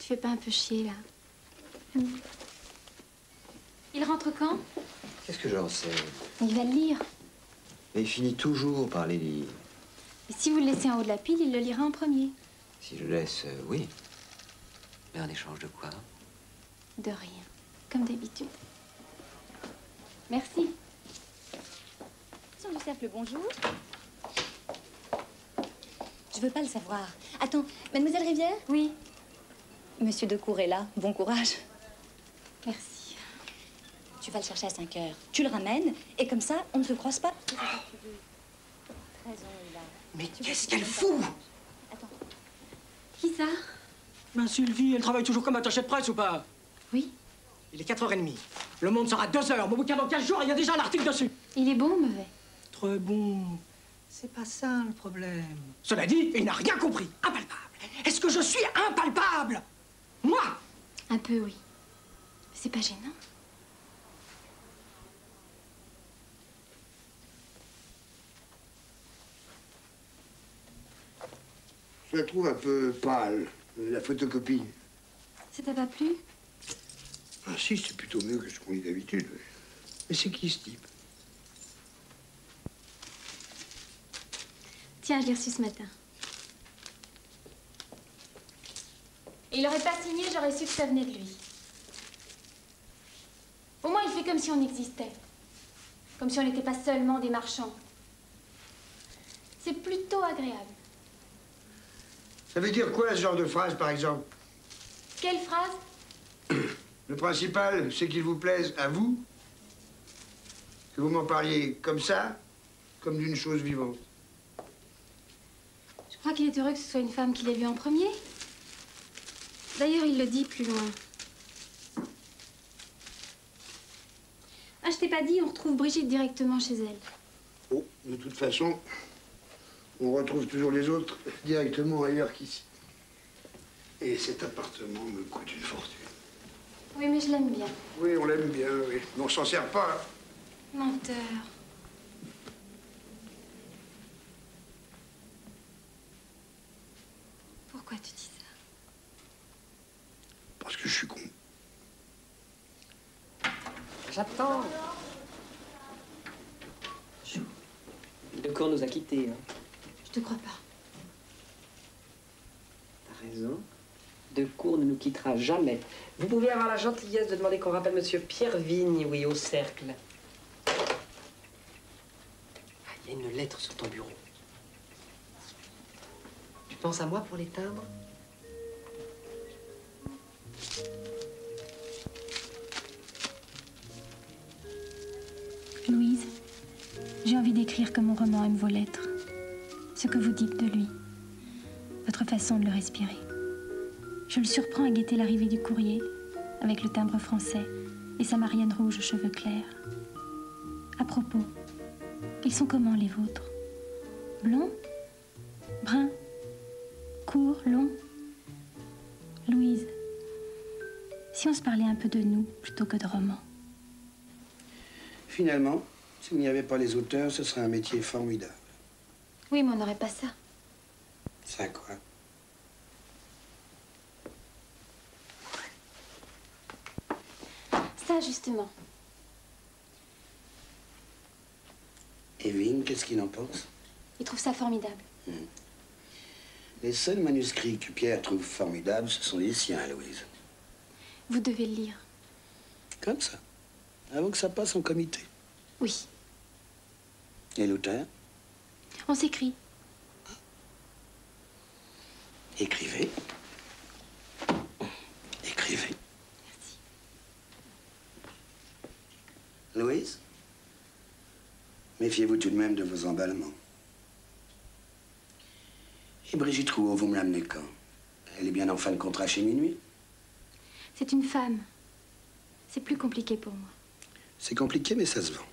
te fais pas un peu chier, là? Il rentre quand? Qu'est-ce que j'en sais? Il va le lire. Mais il finit toujours par les lire. Et si vous le laissez en haut de la pile, il le lira en premier. Si je laisse, oui. Mais en échange de quoi? De rien. Comme d'habitude. Merci. Sans du cercle, bonjour. Je veux pas le savoir. Attends, Mademoiselle Rivière? Oui. Monsieur Decour est là. Bon courage. Merci. Tu vas le chercher à 5 heures. Tu le ramènes et comme ça, on ne se croise pas. Mais qu'est-ce qu'elle fout? Attends. Qui ça? Ben Sylvie, elle travaille toujours comme attachée de presse ou pas? Oui. Il est 4h30. Le Monde sera à 2h. Mon bouquin dans 15 jours, il y a déjà un article dessus. Il est bon ou mauvais? Très bon. C'est pas ça le problème. Cela dit, il n'a rien compris. Impalpable. Est-ce que je suis impalpable? Moi? Un peu, oui. C'est pas gênant. Je la trouve un peu pâle, la photocopie. Ça t'a pas plu? Ah si, c'est plutôt mieux que ce qu'on lit d'habitude. Mais c'est qui ce type? Tiens, je l'ai reçu ce matin. Et il aurait pas signé, j'aurais su que ça venait de lui. Au moins, il fait comme si on existait. Comme si on n'était pas seulement des marchands. C'est plutôt agréable. Ça veut dire quoi, ce genre de phrase, par exemple? Quelle phrase? Le principal, c'est qu'il vous plaise à vous, que vous m'en parliez comme ça, comme d'une chose vivante. Je crois qu'il est heureux que ce soit une femme qui l'ait vu en premier. D'ailleurs, il le dit plus loin. Ah, je t'ai pas dit, on retrouve Brigitte directement chez elle. Oh, de toute façon, on retrouve toujours les autres directement ailleurs qu'ici. Et cet appartement me coûte une fortune. Oui, mais je l'aime bien. Oui, on l'aime bien, oui. Mais on s'en sert pas. Menteur. Pourquoi tu dis ça? Parce que je suis con. J'attends. Decour nous a quittés. Hein. Je te crois pas. T'as raison. Decour ne nous quittera jamais. Vous pouvez avoir la gentillesse de demander qu'on rappelle Monsieur Pierre Vigne, oui, au cercle. Ah, il y a une lettre sur ton bureau. Tu penses à moi pour les timbres? Louise, j'ai envie d'écrire que mon roman aime vos lettres. Ce que vous dites de lui. Votre façon de le respirer. Je le surprends à guetter l'arrivée du courrier, avec le timbre français et sa Marianne rouge aux cheveux clairs. À propos, ils sont comment les vôtres? Blonds? Bruns? Courts? Longs? Louise, si on se parlait un peu de nous plutôt que de romans. Finalement, s'il n'y avait pas les auteurs, ce serait un métier formidable. Oui, mais on n'aurait pas ça. Ça quoi? Ça, justement. Et Vigne, qu'est-ce qu'il en pense? Il trouve ça formidable. Les seuls manuscrits que Pierre trouve formidables, ce sont les siens, Louise. Vous devez le lire. Comme ça, avant que ça passe en comité. Oui. Et l'auteur? On s'écrit. Écrivez. Écrivez. Merci. Louise? Méfiez-vous tout de même de vos emballements. Et Brigitte Rouault, vous me l'amenez quand? Elle est bien en fin de contrat chez Minuit? C'est une femme. C'est plus compliqué pour moi. C'est compliqué, mais ça se vend.